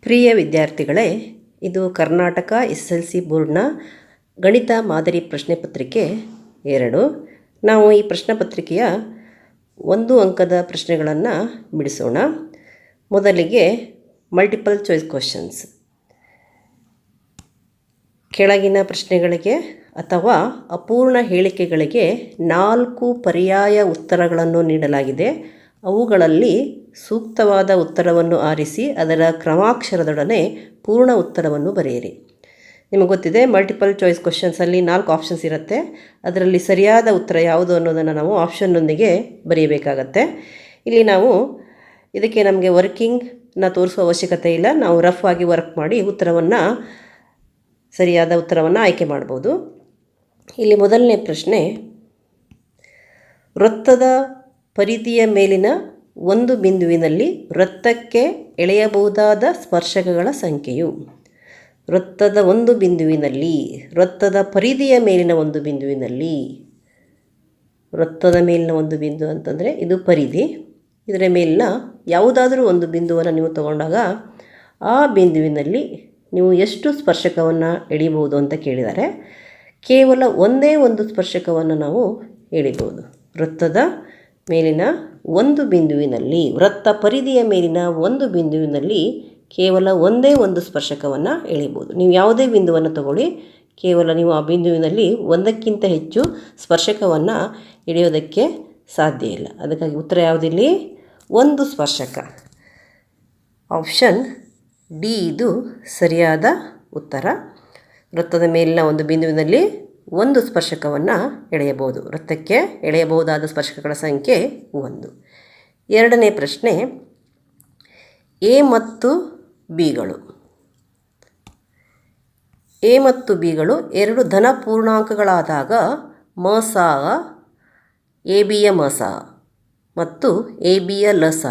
ಪ್ರಿಯ ವಿದ್ಯಾರ್ಥಿಗಳೇ, ಇದು ಕರ್ನಾಟಕ SSLC ಬೋರ್ಡ್ನ ಗಣಿತ ಮಾದರಿ ಪ್ರಶ್ನೆ ಪತ್ರಿಕೆ 2. ನಾವು ಈ ಪ್ರಶ್ನೆ ಪತ್ರಿಕೆಯ 1 ಅಂಕದ ಪ್ರಶ್ನೆಗಳನ್ನು ಬಿಡಿಸೋಣ. ಮೊದಲಿಗೆ ಮಲ್ಟಿಪಲ್ ಚಾಯ್ಸ್ ಕ್ವೆಶ್ಚನ್ಸ್. ಕೆಳಗಿನ ಪ್ರಶ್ನೆಗಳಿಗೆ ಅಥವಾ ಅಪೂರ್ಣ ಹೇಳಿಕೆಗಳಿಗೆ 4 ಪರ್ಯಾಯ ಉತ್ತರಗಳನ್ನು ನೀಡಲಾಗಿದೆ. ಅವುಗಳಲ್ಲಿ ಸೂಕ್ತವಾದ ಉತ್ತರವನ್ನು ಆರಿಸಿ ಅದರ ಕ್ರಮಾಕ್ಷರದೊಡನೆ ಪೂರ್ಣ ಉತ್ತರವನ್ನು ಬರೆಯಿರಿ. ನಿಮಗೆ ಗೊತ್ತಿದೆ, ಮಲ್ಟಿಪಲ್ ಚಾಯ್ಸ್ ಕ್ವೆಶ್ಚನ್ಸಲ್ಲಿ 4 ಆಪ್ಷನ್ಸ್ ಇರುತ್ತೆ. ಅದರಲ್ಲಿ ಸರಿಯಾದ ಉತ್ತರ ಯಾವುದು ಅನ್ನೋದನ್ನು ನಾವು ಆಪ್ಷನ್ನೊಂದಿಗೆ ಬರೆಯಬೇಕಾಗತ್ತೆ. ಇಲ್ಲಿ ನಾವು ಇದಕ್ಕೆ ನಮಗೆ ವರ್ಕಿಂಗ್ನ ತೋರಿಸುವ ಅವಶ್ಯಕತೆ ಇಲ್ಲ. ನಾವು ರಫ್ ಆಗಿ ವರ್ಕ್ ಮಾಡಿ ಸರಿಯಾದ ಉತ್ತರವನ್ನು ಆಯ್ಕೆ ಮಾಡ್ಬೋದು. ಇಲ್ಲಿ ಮೊದಲನೇ ಪ್ರಶ್ನೆ, ವೃತ್ತದ ಪರಿಧಿಯ ಮೇಲಿನ ಒಂದು ಬಿಂದುವಿನಲ್ಲಿ ವೃತ್ತಕ್ಕೆ ಎಳೆಯಬಹುದಾದ ಸ್ಪರ್ಶಕಗಳ ಸಂಖ್ಯೆಯು. ವೃತ್ತದ ಒಂದು ಬಿಂದುವಿನಲ್ಲಿ, ವೃತ್ತದ ಪರಿಧಿಯ ಮೇಲಿನ ಒಂದು ಬಿಂದುವಿನಲ್ಲಿ, ವೃತ್ತದ ಮೇಲಿನ ಒಂದು ಬಿಂದು ಅಂತಂದರೆ ಇದು ಪರಿಧಿ. ಇದರ ಮೇಲಿನ ಯಾವುದಾದರೂ ಒಂದು ಬಿಂದುವನ್ನು ನೀವು ತಗೊಂಡಾಗ ಆ ಬಿಂದುವಿನಲ್ಲಿ ನೀವು ಎಷ್ಟು ಸ್ಪರ್ಶಕವನ್ನು ಎಳಿಬೋದು ಅಂತ ಕೇಳಿದ್ದಾರೆ. ಕೇವಲ ಒಂದೇ ಒಂದು ಸ್ಪರ್ಶಕವನ್ನು ನಾವು ಎಳಿಬೋದು. ವೃತ್ತದ ಮೇಲಿನ ಒಂದು ಬಿಂದುವಿನಲ್ಲಿ, ವೃತ್ತ ಪರಿಧಿಯ ಮೇಲಿನ ಒಂದು ಬಿಂದುವಿನಲ್ಲಿ ಕೇವಲ ಒಂದೇ ಒಂದು ಸ್ಪರ್ಶಕವನ್ನು ಎಳಿಬೋದು. ನೀವು ಯಾವುದೇ ಬಿಂದುವನ್ನು ತಗೊಳ್ಳಿ, ಕೇವಲ ನೀವು ಆ ಬಿಂದುವಿನಲ್ಲಿ ಒಂದಕ್ಕಿಂತ ಹೆಚ್ಚು ಸ್ಪರ್ಶಕವನ್ನು ಎಳೆಯೋದಕ್ಕೆ ಸಾಧ್ಯ ಇಲ್ಲ. ಅದಕ್ಕಾಗಿ ಉತ್ತರ ಯಾವುದಿಲ್ಲಿ? ಒಂದು ಸ್ಪರ್ಶಕ. ಆಪ್ಷನ್ ಡಿ ಇದು ಸರಿಯಾದ ಉತ್ತರ. ವೃತ್ತದ ಮೇಲಿನ ಒಂದು ಬಿಂದುವಿನಲ್ಲಿ ಒಂದು ಸ್ಪರ್ಶಕವನ್ನು ಎಳೆಯಬಹುದು. ವೃತ್ತಕ್ಕೆ ಎಳೆಯಬಹುದಾದ ಸ್ಪರ್ಶಕಗಳ ಸಂಖ್ಯೆ 1. ಎರಡನೇ ಪ್ರಶ್ನೆ, ಎ ಮತ್ತು ಬಿಗಳು. ಎ ಮತ್ತು ಬಿಗಳು 2 ಧನ ಪೂರ್ಣಾಂಕಗಳಾದಾಗ ಮಸ ಎ ಬಿಯ ಮಸ ಮತ್ತು ಎ ಬಿಯ ಲಸ,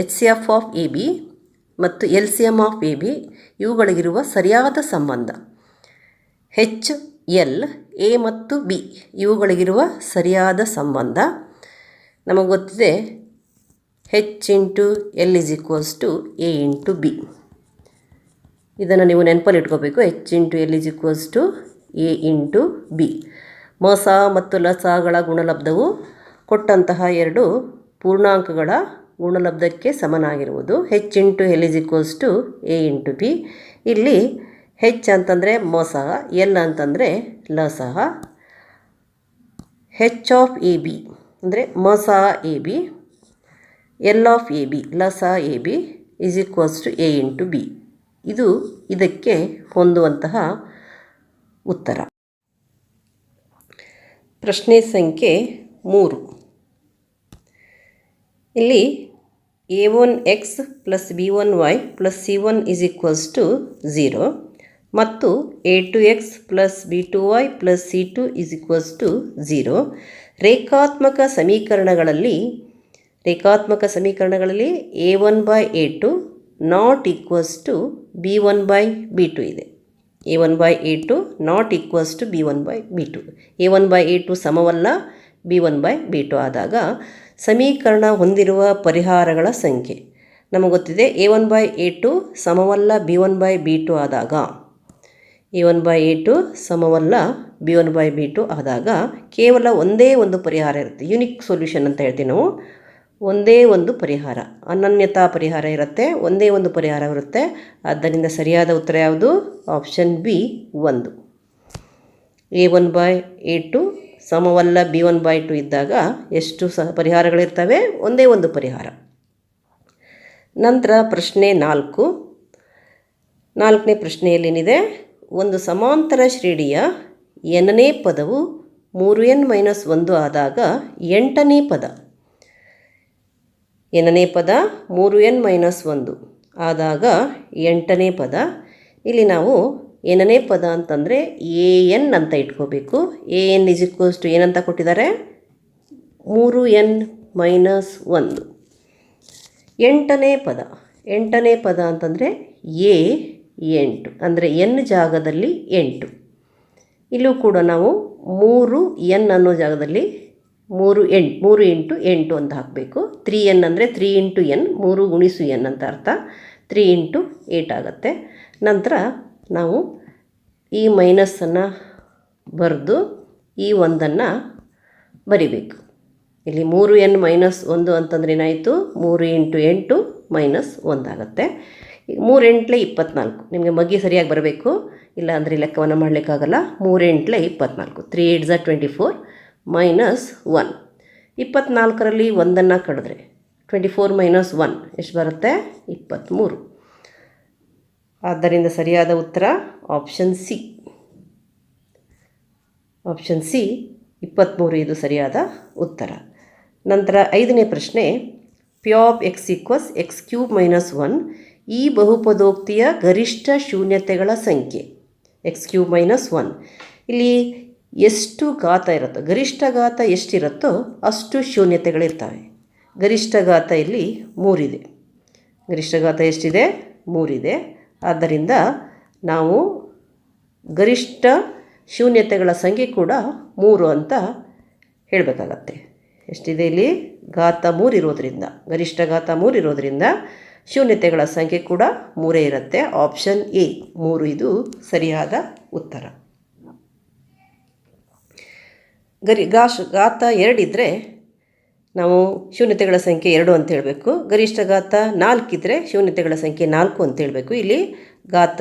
HCF ಆಫ್ ಎ ಬಿ ಮತ್ತು LCM ಆಫ್ ಎ ಬಿ ಇವುಗಳಿಗಿರುವ ಸರಿಯಾದ ಸಂಬಂಧ. HL ಎ ಮತ್ತು ಬಿ ಇವುಗಳಿಗಿರುವ ಸರಿಯಾದ ಸಂಬಂಧ ನಮಗೆ ಗೊತ್ತಿದೆ. H into L is equals to A into B. ಇದನ್ನು ನೀವು ನೆನಪಲ್ಲಿ ಇಟ್ಕೋಬೇಕು. H into L is equals to A into B. ಮಸ ಮತ್ತು ಲಸಗಳ ಗುಣಲಬ್ಧವು ಕೊಟ್ಟಂತಹ 2 ಪೂರ್ಣಾಂಕಗಳ ಗುಣಲಬ್ಧಕ್ಕೆ ಸಮನಾಗಿರುವುದು. H into L is equals to A into B. ಇಲ್ಲಿ H ಅಂತಂದರೆ ಮಸ, L ಅಂತಂದರೆ ಲಸಹ. H ಆಫ್ ಎ ಬಿ ಅಂದರೆ ಮಸ A B, L of A B ಲಸ A B is equals to A into B. ಇದು ಇದಕ್ಕೆ ಹೊಂದುವಂತಹ ಉತ್ತರ. ಪ್ರಶ್ನೆ ಸಂಖ್ಯೆ 3. ಇಲ್ಲಿ a1x plus b1y plus c1 is equals to 0 ಮತ್ತು a2x plus b2y plus c2 is equals to 0 ರೇಖಾತ್ಮಕ ಸಮೀಕರಣಗಳಲ್ಲಿ a1 by a2 not equals to b1 by b2 ಇದೆ. a1 by a2 not equals to b1 by b2. a1 by a2 ಸಮವಲ್ಲ b1 by b2 ಆದಾಗ ಸಮೀಕರಣ ಹೊಂದಿರುವ ಪರಿಹಾರಗಳ ಸಂಖ್ಯೆ. ನಮಗೆ ಗೊತ್ತಿದೆ, a1 ಬೈ a2 ಸಮವಲ್ಲ b1 ಬೈ b2 ಆದಾಗ, a1 ಬೈ a2 ಸಮವಲ್ಲ b1 ಬೈ b2 ಆದಾಗ ಕೇವಲ ಒಂದೇ ಒಂದು ಪರಿಹಾರ ಇರುತ್ತೆ. ಯುನಿಕ್ ಸೊಲ್ಯೂಷನ್ ಅಂತ ಹೇಳ್ತೀವಿ ನಾವು. ಒಂದೇ ಒಂದು ಪರಿಹಾರ, ಅನನ್ಯತಾ ಪರಿಹಾರ ಇರುತ್ತೆ. ಒಂದೇ ಒಂದು ಪರಿಹಾರ ಇರುತ್ತೆ. ಆದ್ದರಿಂದ ಸರಿಯಾದ ಉತ್ತರ ಯಾವುದು? Option B 1. a1 by a2 ಸಮವಲ್ಲ b1 ಬೈ 2 ಇದ್ದಾಗ ಎಷ್ಟು ಪರಿಹಾರಗಳಿರ್ತವೆ? ಒಂದೇ ಒಂದು ಪರಿಹಾರ. ನಂತರ ಪ್ರಶ್ನೆ 4. 4ನೇ ಪ್ರಶ್ನೆಯಲ್ಲೇನಿದೆ, ಒಂದು ಸಮಾಂತರ ಶ್ರೇಣಿಯ nನೇ ಪದವು 3n-1 ಆದಾಗ 8ನೇ ಪದ. nನೇ ಪದ 3n-1 ಆದಾಗ 8ನೇ ಪದ. ಇಲ್ಲಿ ನಾವು nನೇ ಪದ ಅಂತಂದರೆ an ಅಂತ ಇಟ್ಕೋಬೇಕು. an ಇಸ್ ಈಕ್ವಲ್ಸ್ ಟು ಏನಂತ ಕೊಟ್ಟಿದ್ದಾರೆ? 3n-1. 8ನೇ ಪದ ಅಂತಂದರೆ a 8 ಅಂದರೆ n ಜಾಗದಲ್ಲಿ 8. ಇಲ್ಲೂ ಕೂಡ ನಾವು 3n ಅನ್ನೋ ಜಾಗದಲ್ಲಿ 3 ಇಂಟು 8 ಅಂತ ಹಾಕಬೇಕು. 3n ಅಂದರೆ 3 ಇಂಟು n, 3 ಗುಣಿಸು n ಅಂತ ಅರ್ಥ. 3 ಇಂಟು 8 ಆಗುತ್ತೆ. ನಂತರ ನಾವು ಈ ಮೈನಸ್ಸನ್ನು ಬರೆದು ಈ ಒಂದನ್ನು ಬರಿಬೇಕು. ಇಲ್ಲಿ 3n ಮೈನಸ್ 1 ಅಂತಂದ್ರೆ ಏನಾಯಿತು, 3 ಇಂಟು 8 ಮೈನಸ್ 1 ಆಗುತ್ತೆ. 3 8 24. ನಿಮಗೆ ಮಗ್ಗಿ ಸರಿಯಾಗಿ ಬರಬೇಕು, ಇಲ್ಲ ಅಂದರೆ ಲೆಕ್ಕವನ್ನು ಮಾಡಲಿಕ್ಕಾಗಲ್ಲ. 3 8 24, 3 8 24 ಮೈನಸ್ 1. 24ರಲ್ಲಿ 1 ಕಳೆದ್ರೆ 24 ಮೈನಸ್ 1 ಎಷ್ಟು ಬರುತ್ತೆ, 23. ಆದ್ದರಿಂದ ಸರಿಯಾದ ಉತ್ತರ ಆಪ್ಷನ್ ಸಿ. ಆಪ್ಷನ್ ಸಿ 23 ಇದು ಸರಿಯಾದ ಉತ್ತರ. ನಂತರ 5ನೇ ಪ್ರಶ್ನೆ, P of X equals X cube minus 1 ಈ ಬಹುಪದೋಕ್ತಿಯ ಗರಿಷ್ಠ ಶೂನ್ಯತೆಗಳ ಸಂಖ್ಯೆ ಎಕ್ಸ್ ಕ್ಯೂಬ್ ಮೈನಸ್ 1. ಇಲ್ಲಿ ಎಷ್ಟು ಘಾತ ಇರುತ್ತೋ, ಗರಿಷ್ಠ ಘಾತ ಎಷ್ಟಿರುತ್ತೋ ಅಷ್ಟು ಶೂನ್ಯತೆಗಳಿರ್ತವೆ. ಗರಿಷ್ಠ ಘಾತ ಇಲ್ಲಿ 3 ಇದೆ. ಗರಿಷ್ಠ ಘಾತ ಎಷ್ಟಿದೆ, 3 ಇದೆ. ಆದ್ದರಿಂದ ನಾವು ಗರಿಷ್ಠ ಶೂನ್ಯತೆಗಳ ಸಂಖ್ಯೆ ಕೂಡ 3 ಅಂತ ಹೇಳಬೇಕಾಗತ್ತೆ. ಎಷ್ಟಿದೆ ಇಲ್ಲಿ, ಘಾತ 3 ಇರೋದ್ರಿಂದ, ಗರಿಷ್ಠ ಘಾತ 3 ಇರೋದ್ರಿಂದ ಶೂನ್ಯತೆಗಳ ಸಂಖ್ಯೆ ಕೂಡ 3 ಇರುತ್ತೆ. ಆಪ್ಷನ್ ಎ 3 ಇದು ಸರಿಯಾದ ಉತ್ತರ. ಘಾತ 2 ಇದ್ದರೆ ನಾವು ಶೂನ್ಯತೆಗಳ ಸಂಖ್ಯೆ 2 ಅಂತ ಹೇಳಬೇಕು. ಗರಿಷ್ಠ ಘಾತ 4 ಇದ್ದರೆ ಶೂನ್ಯತೆಗಳ ಸಂಖ್ಯೆ 4 ಅಂತ ಹೇಳಬೇಕು. ಇಲ್ಲಿ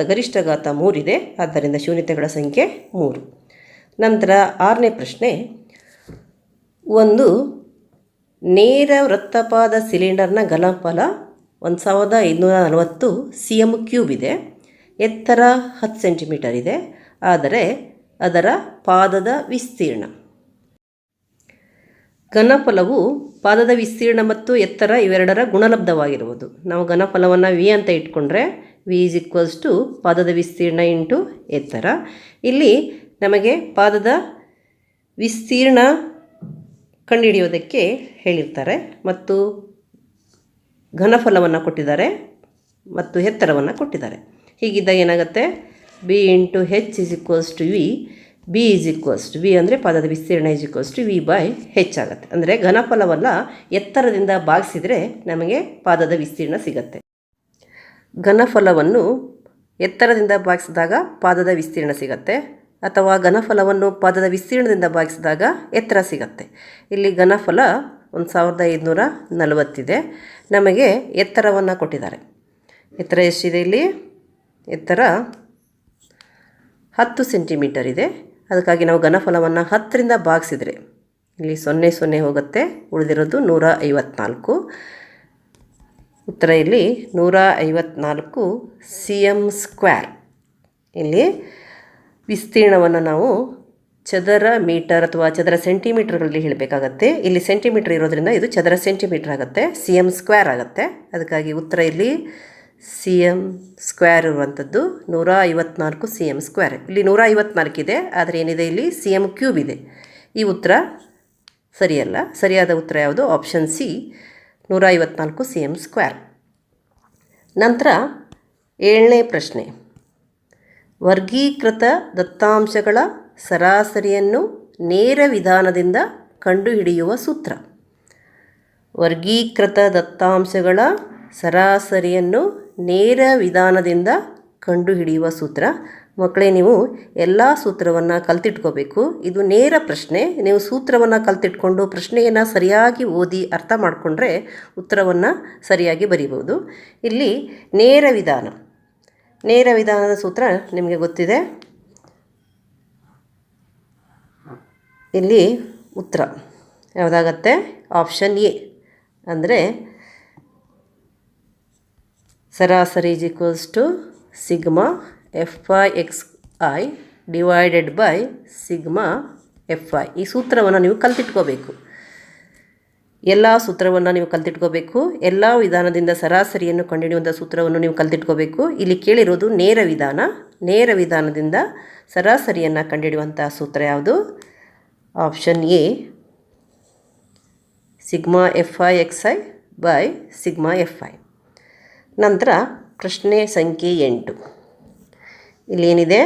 ಗರಿಷ್ಠ ಘಾತ 3 ಇದೆ, ಆದ್ದರಿಂದ ಶೂನ್ಯತೆಗಳ ಸಂಖ್ಯೆ 3. ನಂತರ 6ನೇ ಪ್ರಶ್ನೆ, ಒಂದು ನೇರ ವೃತ್ತಪಾದ ಸಿಲಿಂಡರ್ನ ಘನಫಲ 1540 cm³ ಇದೆ. ಎತ್ತರ 10 ಸೆಂಟಿಮೀಟರ್ ಇದೆ. ಆದರೆ ಅದರ ಪಾದದ ವಿಸ್ತೀರ್ಣ. ಘನಫಲವು ಪಾದದ ವಿಸ್ತೀರ್ಣ ಮತ್ತು ಎತ್ತರ ಇವೆರಡರ ಗುಣಲಬ್ಧವಾಗಿರುವುದು. ನಾವು ಘನಫಲವನ್ನು ವಿ ಅಂತ ಇಟ್ಕೊಂಡ್ರೆ ವಿ ಈಸ್ ಈಕ್ವಲ್ಸ್ ಟು ಪಾದದ ವಿಸ್ತೀರ್ಣ ಇಂಟು ಎತ್ತರ. ಇಲ್ಲಿ ನಮಗೆ ಪಾದದ ವಿಸ್ತೀರ್ಣ ಕಂಡುಹಿಡಿಯೋದಕ್ಕೆ ಹೇಳಿರ್ತಾರೆ ಮತ್ತು ಘನಫಲವನ್ನು ಕೊಟ್ಟಿದ್ದಾರೆ ಮತ್ತು ಎತ್ತರವನ್ನು ಕೊಟ್ಟಿದ್ದಾರೆ. ಹೀಗಿದ್ದಾಗ ಏನಾಗುತ್ತೆ, B into H is equals to V. B is equals to V ಅಂದರೆ ಪಾದದ ವಿಸ್ತೀರ್ಣ is equals to V by H ಆಗುತ್ತೆ. ಅಂದರೆ ಘನಫಲವನ್ನು ಎತ್ತರದಿಂದ ಭಾಗಿಸಿದರೆ ನಮಗೆ ಪಾದದ ವಿಸ್ತೀರ್ಣ ಸಿಗುತ್ತೆ. ಘನಫಲವನ್ನು ಎತ್ತರದಿಂದ ಭಾಗಿಸಿದಾಗ ಪಾದದ ವಿಸ್ತೀರ್ಣ ಸಿಗುತ್ತೆ, ಅಥವಾ ಘನಫಲವನ್ನು ಪಾದದ ವಿಸ್ತೀರ್ಣದಿಂದ ಭಾಗಿಸಿದಾಗ ಎತ್ತರ ಸಿಗುತ್ತೆ. ಇಲ್ಲಿ ಘನಫಲ 1540 ಇದೆ. ನಮಗೆ ಎತ್ತರವನ್ನು ಕೊಟ್ಟಿದ್ದಾರೆ. ಎತ್ತರ ಎಷ್ಟಿದೆ ಇಲ್ಲಿ, ಎತ್ತರ 10 ಸೆಂಟಿಮೀಟರ್ ಇದೆ. ಅದಕ್ಕಾಗಿ ನಾವು ಘನಫಲವನ್ನು 10ರಿಂದ ಭಾಗಿಸಿದರೆ ಇಲ್ಲಿ 0 ಹೋಗುತ್ತೆ, ಉಳಿದಿರೋದು 154. ಉತ್ತರ ಇಲ್ಲಿ 154 cm². ಇಲ್ಲಿ ವಿಸ್ತೀರ್ಣವನ್ನು ನಾವು ಚದರ ಮೀಟರ್ ಅಥವಾ ಚದರ ಸೆಂಟಿಮೀಟರ್ಗಳಲ್ಲಿ ಹೇಳಬೇಕಾಗತ್ತೆ. ಇಲ್ಲಿ ಸೆಂಟಿಮೀಟರ್ ಇರೋದ್ರಿಂದ ಇದು ಚದರ ಸೆಂಟಿಮೀಟರ್ ಆಗುತ್ತೆ, cm² ಆಗುತ್ತೆ. ಅದಕ್ಕಾಗಿ ಉತ್ತರ ಇಲ್ಲಿ cm² ಇರುವಂಥದ್ದು 154 cm². ಇಲ್ಲಿ 154 ಇದೆ, ಆದರೆ ಏನಿದೆ ಇಲ್ಲಿ cm³ ಇದೆ. ಈ ಉತ್ತರ ಸರಿಯಲ್ಲ. ಸರಿಯಾದ ಉತ್ತರ ಯಾವುದು, ಆಪ್ಷನ್ ಸಿ 154 cm². ನಂತರ 7ನೇ ಪ್ರಶ್ನೆ, ವರ್ಗೀಕೃತ ದತ್ತಾಂಶಗಳ ಸರಾಸರಿಯನ್ನು ನೇರ ವಿಧಾನದಿಂದ ಕಂಡುಹಿಡಿಯುವ ಸೂತ್ರ. ವರ್ಗೀಕೃತ ದತ್ತಾಂಶಗಳ ಸರಾಸರಿಯನ್ನು ನೇರ ವಿಧಾನದಿಂದ ಕಂಡುಹಿಡಿಯುವ ಸೂತ್ರ. ಮಕ್ಕಳೇ, ನೀವು ಎಲ್ಲ ಸೂತ್ರವನ್ನು ಕಲ್ತಿಟ್ಕೋಬೇಕು. ಇದು ನೇರ ಪ್ರಶ್ನೆ. ನೀವು ಸೂತ್ರವನ್ನು ಕಲ್ತಿಟ್ಕೊಂಡು ಪ್ರಶ್ನೆಯನ್ನು ಸರಿಯಾಗಿ ಓದಿ ಅರ್ಥ ಮಾಡಿಕೊಂಡ್ರೆ ಉತ್ತರವನ್ನು ಸರಿಯಾಗಿ ಬರೀಬೋದು. ಇಲ್ಲಿ ನೇರ ವಿಧಾನದ ಸೂತ್ರ ನಿಮಗೆ ಗೊತ್ತಿದೆ. ಇಲ್ಲಿ ಉತ್ತರ ಯಾವುದಾಗತ್ತೆ, ಆಪ್ಷನ್ ಎ. ಅಂದರೆ ಸರಾಸರಿ is equals to sigma FI divided by sigma FI. ಈ ಸೂತ್ರವನ್ನು ನೀವು ಕಲ್ತಿಟ್ಕೋಬೇಕು. ಎಲ್ಲ ಸೂತ್ರವನ್ನು ನೀವು ಕಲ್ತಿಟ್ಕೋಬೇಕು. ಎಲ್ಲ ವಿಧಾನದಿಂದ ಸರಾಸರಿಯನ್ನು ಕಂಡುಹಿಡಿಯುವಂಥ ಸೂತ್ರವನ್ನು ನೀವು ಕಲ್ತಿಟ್ಕೋಬೇಕು. ಇಲ್ಲಿ ಕೇಳಿರೋದು ನೇರ ವಿಧಾನ. ನೇರ ವಿಧಾನದಿಂದ ಸರಾಸರಿಯನ್ನು ಕಂಡುಹಿಡಿಯುವಂಥ ಸೂತ್ರ ಯಾವುದು, option A sigma FI by sigma FI. ನಂತರ ಪ್ರಶ್ನೆ ಸಂಖ್ಯೆ 8. ಇಲ್ಲೇನಿದೆ,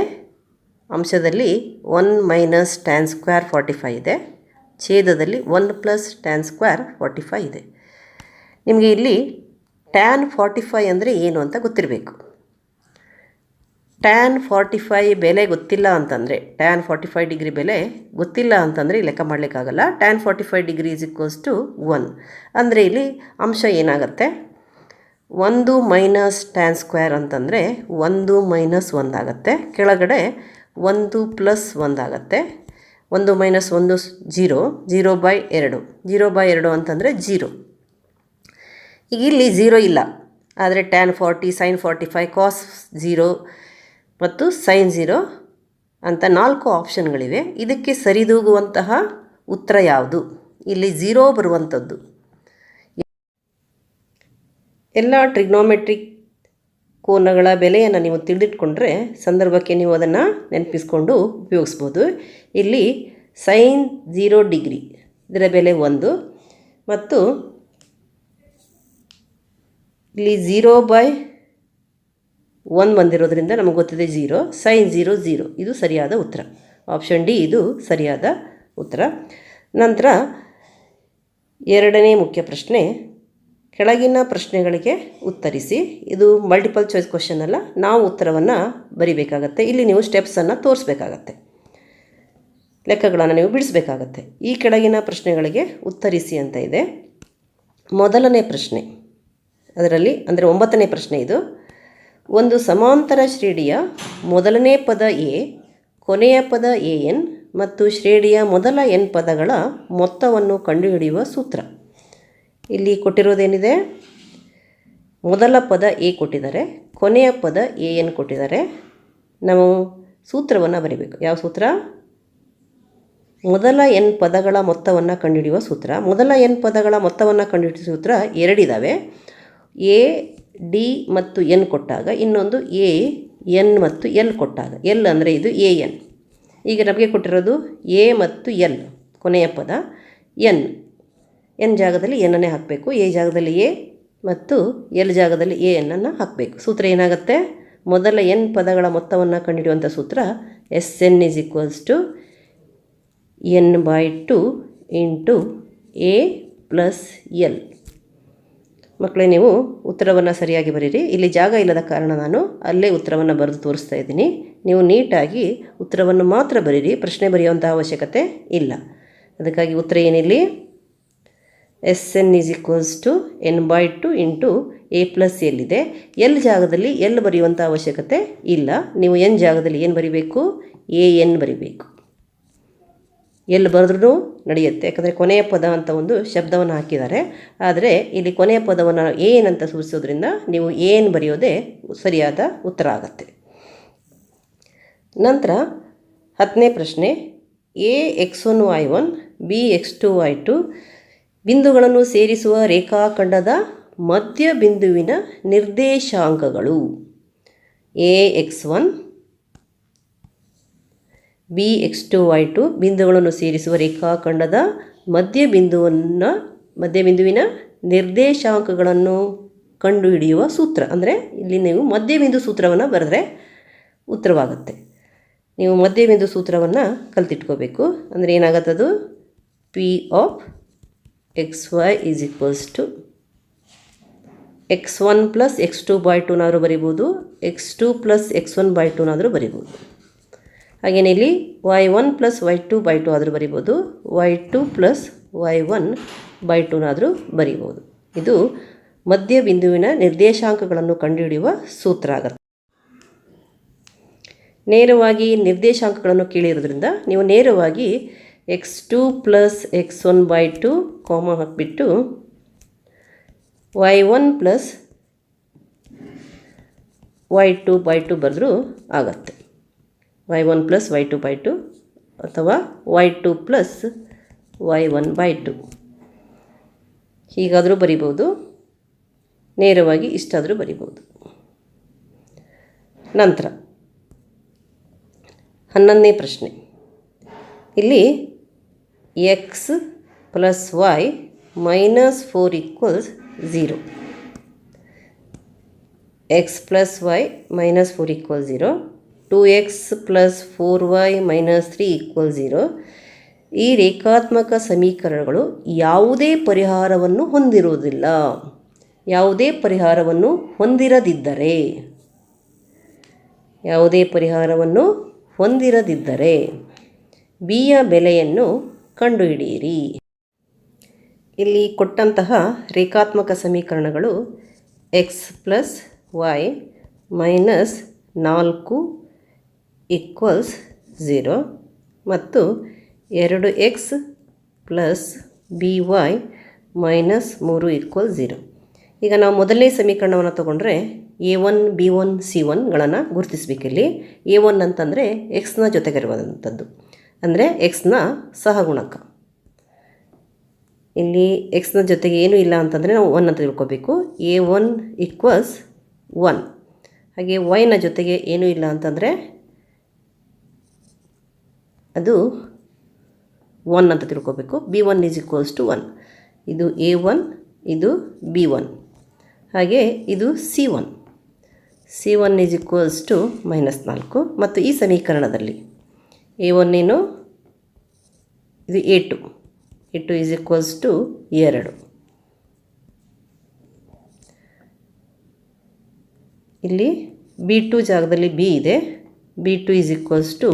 ಅಂಶದಲ್ಲಿ 1 ಮೈನಸ್ tan² 45 ಇದೆ, ಛೇದದಲ್ಲಿ 1 ಪ್ಲಸ್ tan² 45 ಇದೆ. ನಿಮಗೆ ಇಲ್ಲಿ ಟ್ಯಾನ್ 45 ಅಂದರೆ ಏನು ಅಂತ ಗೊತ್ತಿರಬೇಕು. ಟ್ಯಾನ್ 45 ಬೆಲೆ ಗೊತ್ತಿಲ್ಲ ಅಂತಂದರೆ, ಟ್ಯಾನ್ 45 ಡಿಗ್ರಿ ಬೆಲೆ ಗೊತ್ತಿಲ್ಲ ಅಂತಂದರೆ ಲೆಕ್ಕ ಮಾಡಲಿಕ್ಕಾಗಲ್ಲ. Tan 45 degree is equals to 1 ಅಂದರೆ ಇಲ್ಲಿ ಅಂಶ ಏನಾಗುತ್ತೆ, 1 ಮೈನಸ್ ಟ್ಯಾನ್ ಸ್ಕ್ವೇರ್ ಅಂತಂದರೆ 1 ಮೈನಸ್ 1 ಆಗುತ್ತೆ. ಕೆಳಗಡೆ 1 ಪ್ಲಸ್ 1 ಆಗುತ್ತೆ. 1 ಮೈನಸ್ 1 0, 0/2, 0/2 ಅಂತಂದರೆ 0. ಈಗ ಇಲ್ಲಿ 0 ಇಲ್ಲ, ಆದರೆ ಟ್ಯಾನ್ 40, ಸೈನ್ 45, ಕಾಸ್ 0 ಮತ್ತು ಸೈನ್ 0 ಅಂತ 4 ಆಪ್ಷನ್ಗಳಿವೆ. ಇದಕ್ಕೆ ಸರಿದೂಗುವಂತಹ ಉತ್ತರ ಯಾವುದು? ಇಲ್ಲಿ 0 ಬರುವಂಥದ್ದು. ಎಲ್ಲ ಟ್ರಿಗ್ನೋಮೆಟ್ರಿಕ್ ಕೋನಗಳ ಬೆಲೆಯನ್ನು ನೀವು ತಿಳಿದಿಟ್ಕೊಂಡ್ರೆ ಸಂದರ್ಭಕ್ಕೆ ನೀವು ಅದನ್ನು ನೆನಪಿಸ್ಕೊಂಡು ಉಪಯೋಗಿಸ್ಬೋದು. ಇಲ್ಲಿ ಸೈನ್ 0 ಡಿಗ್ರಿ ಇದರ ಬೆಲೆ 1 ಮತ್ತು ಇಲ್ಲಿ 0/1 ಬಂದಿರೋದ್ರಿಂದ ನಮಗೆ ಗೊತ್ತಿದೆ 0. ಸೈನ್ 0 0 ಇದು ಸರಿಯಾದ ಉತ್ತರ. ಆಪ್ಷನ್ ಡಿ ಇದು ಸರಿಯಾದ ಉತ್ತರ. ನಂತರ ಎರಡನೇ ಮುಖ್ಯ ಪ್ರಶ್ನೆ, ಕೆಳಗಿನ ಪ್ರಶ್ನೆಗಳಿಗೆ ಉತ್ತರಿಸಿ. ಇದು ಮಲ್ಟಿಪಲ್ ಚಾಯ್ಸ್ ಕ್ವಶನ್ ಅಲ್ಲ, ನಾವು ಉತ್ತರವನ್ನು ಬರಿಬೇಕಾಗತ್ತೆ. ಇಲ್ಲಿ ನೀವು ಸ್ಟೆಪ್ಸನ್ನು ತೋರಿಸ್ಬೇಕಾಗತ್ತೆ, ಲೆಕ್ಕಗಳನ್ನು ನೀವು ಬಿಡಿಸ್ಬೇಕಾಗತ್ತೆ. ಈ ಕೆಳಗಿನ ಪ್ರಶ್ನೆಗಳಿಗೆ ಉತ್ತರಿಸಿ ಅಂತ ಇದೆ. ಮೊದಲನೇ ಪ್ರಶ್ನೆ ಅದರಲ್ಲಿ ಅಂದರೆ 9ನೇ ಪ್ರಶ್ನೆ ಇದು. ಒಂದು ಸಮಾಂತರ ಶ್ರೇಣಿಯ ಮೊದಲನೇ ಪದ ಎ, ಕೊನೆಯ ಪದ an ಮತ್ತು ಶ್ರೇಣಿಯ ಮೊದಲ n ಪದಗಳ ಮೊತ್ತವನ್ನು ಕಂಡುಹಿಡಿಯುವ ಸೂತ್ರ. ಇಲ್ಲಿ ಕೊಟ್ಟಿರೋದೇನಿದೆ, ಮೊದಲ ಪದ ಎ ಕೊಟ್ಟಿದ್ದಾರೆ, ಕೊನೆಯ ಪದ an ಕೊಟ್ಟಿದ್ದಾರೆ. ನಾವು ಸೂತ್ರವನ್ನು ಬರೀಬೇಕು. ಯಾವ ಸೂತ್ರ? ಮೊದಲ n ಪದಗಳ ಮೊತ್ತವನ್ನು ಕಂಡುಹಿಡಿಯುವ ಸೂತ್ರ. ಮೊದಲ n ಪದಗಳ ಮೊತ್ತವನ್ನು ಕಂಡುಹಿಡಿಯುವ ಸೂತ್ರ ಎರಡಿದ್ದಾವೆ. ಎ ಡಿ ಮತ್ತು ಎನ್ ಕೊಟ್ಟಾಗ, ಇನ್ನೊಂದು ಎ ಎನ್ ಮತ್ತು ಎಲ್ ಕೊಟ್ಟಾಗ. ಎಲ್ ಅಂದರೆ ಇದು ಎ ಎನ್. ಈಗ ನಮಗೆ ಕೊಟ್ಟಿರೋದು ಎ ಮತ್ತು ಎಲ್ ಕೊನೆಯ ಪದ, ಎನ್ ಜಾಗದಲ್ಲಿ ಎನ್ನನ್ನೇ ಹಾಕಬೇಕು, ಎ ಜಾಗದಲ್ಲಿ ಎ ಮತ್ತು ಎಲ್ ಜಾಗದಲ್ಲಿ ಎ ಎನ್ನನ್ನು ಹಾಕಬೇಕು. ಸೂತ್ರ ಏನಾಗುತ್ತೆ? ಮೊದಲ n ಪದಗಳ ಮೊತ್ತವನ್ನು ಕಂಡುಹಿಡಿಯುವಂಥ ಸೂತ್ರ SN = n/2 into A plus L. ಮಕ್ಕಳೇ, ನೀವು ಉತ್ತರವನ್ನು ಸರಿಯಾಗಿ ಬರೀರಿ. ಇಲ್ಲಿ ಜಾಗ ಇಲ್ಲದ ಕಾರಣ ನಾನು ಅಲ್ಲೇ ಉತ್ತರವನ್ನು ಬರೆದು ತೋರಿಸ್ತಾ ಇದ್ದೀನಿ. ನೀವು ನೀಟಾಗಿ ಉತ್ತರವನ್ನು ಮಾತ್ರ ಬರೀರಿ, ಪ್ರಶ್ನೆ ಬರೆಯುವಂಥ ಅವಶ್ಯಕತೆ ಇಲ್ಲ. ಅದಕ್ಕಾಗಿ ಉತ್ತರ ಏನಿಲ್ಲಿ? SN = n/2 into A plus L ಇದೆ. ಎಲ್ ಜಾಗದಲ್ಲಿ ಎಲ್ ಬರೆಯುವಂಥ ಅವಶ್ಯಕತೆ ಇಲ್ಲ. ನೀವು ಎನ್ ಜಾಗದಲ್ಲಿ ಏನು ಬರಿಬೇಕು? AN ಬರಿಬೇಕು. ಎಲ್ಲಿ ಬರೆದ್ರೂ ನಡೆಯುತ್ತೆ, ಯಾಕಂದರೆ ಕೊನೆಯ ಪದ ಅಂತ ಒಂದು ಶಬ್ದವನ್ನು ಹಾಕಿದ್ದಾರೆ. ಆದರೆ ಇಲ್ಲಿ ಕೊನೆಯ ಪದವನ್ನು ಏನ್ ಅಂತ ಸೂಚಿಸೋದ್ರಿಂದ ನೀವು ಏನ್ ಬರೆಯೋದೇ ಸರಿಯಾದ ಉತ್ತರ ಆಗುತ್ತೆ. ನಂತರ 10ನೇ ಪ್ರಶ್ನೆ, AX1Y1 BX2Y2 ಬಿಂದುಗಳನ್ನು ಸೇರಿಸುವ ರೇಖಾಖಂಡದ ಮಧ್ಯ ಬಿಂದುವಿನ ನಿರ್ದೇಶಾಂಕಗಳು. AX1 BX2Y2 ಬಿಂದುಗಳನ್ನು ಸೇರಿಸುವ ರೇಖಾಖಂಡದ ಮಧ್ಯಬಿಂದುವಿನ ನಿರ್ದೇಶಾಂಕಗಳನ್ನು ಕಂಡುಹಿಡಿಯುವ ಸೂತ್ರ. ಅಂದರೆ ಇಲ್ಲಿ ನೀವು ಮಧ್ಯಬಿಂದು ಸೂತ್ರವನ್ನು ಬರೆದ್ರೆ ಉತ್ತರವಾಗುತ್ತೆ. ನೀವು ಮಧ್ಯಬಿಂದು ಸೂತ್ರವನ್ನು ಕಲ್ತಿಟ್ಕೋಬೇಕು. ಅಂದರೆ ಏನಾಗುತ್ತದು? P(xy) = x1 + x2/2ನಾದರೂ ಬರಿಬೋದು, x2 + x1/2ನಾದರೂ ಬರಿಬೋದು. ಹಾಗೆಯೇ ಇಲ್ಲಿ y1 + y2/2 ಆದರೂ ಬರಿಬೋದು, y2 + y1/2ನಾದರೂ ಬರಿಬೋದು. ಇದು ಮಧ್ಯಬಿಂದುವಿನ ನಿರ್ದೇಶಾಂಕಗಳನ್ನು ಕಂಡುಹಿಡಿಯುವ ಸೂತ್ರ ಆಗುತ್ತೆ. ನೇರವಾಗಿ ನಿರ್ದೇಶಾಂಕಗಳನ್ನು ಕೇಳಿರೋದ್ರಿಂದ ನೀವು ನೇರವಾಗಿ x2 + x1/2 ಕಾಮ ಹಾಕಿಬಿಟ್ಟು y1 + y2/2 ಬರೆದ್ರೂ ಆಗುತ್ತೆ. y1 + y2/2 ಅಥವಾ y2 + y1/2 ಹೀಗಾದರೂ ಬರಿಬೋದು, ನೇರವಾಗಿ ಇಷ್ಟಾದರೂ ಬರಿಬೋದು. ನಂತರ 11ನೇ ಪ್ರಶ್ನೆ, ಇಲ್ಲಿ x + y - 4 = 0. x + y - 4 = 0. 2x + 4y - 3 = 0. ಈ ರೇಖಾತ್ಮಕ ಸಮೀಕರಣಗಳು ಯಾವುದೇ ಪರಿಹಾರವನ್ನು ಹೊಂದಿರುವುದಿಲ್ಲ. ಯಾವುದೇ ಪರಿಹಾರವನ್ನು ಹೊಂದಿರದಿದ್ದರೆ b ಯ ಬೆಲೆಯನ್ನು ಕಂಡುಹಿಡಿಯಿರಿ. ಇಲ್ಲಿ ಕೊಟ್ಟಂತಹ ರೇಖಾತ್ಮಕ ಸಮೀಕರಣಗಳು x + y - 4 = 0 ಮತ್ತು 2x + by - 3 = 0. ಈಗ ನಾವು ಮೊದಲನೇ ಸಮೀಕರಣವನ್ನು ತಗೊಂಡ್ರೆ a1 b1 c1ಗಳನ್ನು ಗುರುತಿಸಬೇಕಿಲ್ಲಿ. a1 ಅಂತಂದರೆ ಎಕ್ಸ್ನ ಜೊತೆಗಿರುವಂಥದ್ದು, ಅಂದರೆ ಎಕ್ಸ್ನ ಸಹಗುಣಕ. ಇಲ್ಲಿ ಎಕ್ಸ್ನ ಜೊತೆಗೆ ಏನೂ ಇಲ್ಲ ಅಂತಂದರೆ ನಾವು 1 ಅಂತ ತಿಳ್ಕೊಬೇಕು. a1 = 1. ಹಾಗೆ ವೈನ ಜೊತೆಗೆ ಏನೂ ಇಲ್ಲ ಅಂತಂದರೆ ಅದು 1 ಅಂತ ತಿಳ್ಕೊಬೇಕು. b1 = 1. ಇದು a1, ಇದು b1. ಹಾಗೆ ಇದು c1 = -4. ಮತ್ತು ಈ ಸಮೀಕರಣದಲ್ಲಿ a1 ಏನು, ಇದು a2 = 2. ಇಲ್ಲಿ b2 ಜಾಗದಲ್ಲಿ b ಇದೆ. b2 =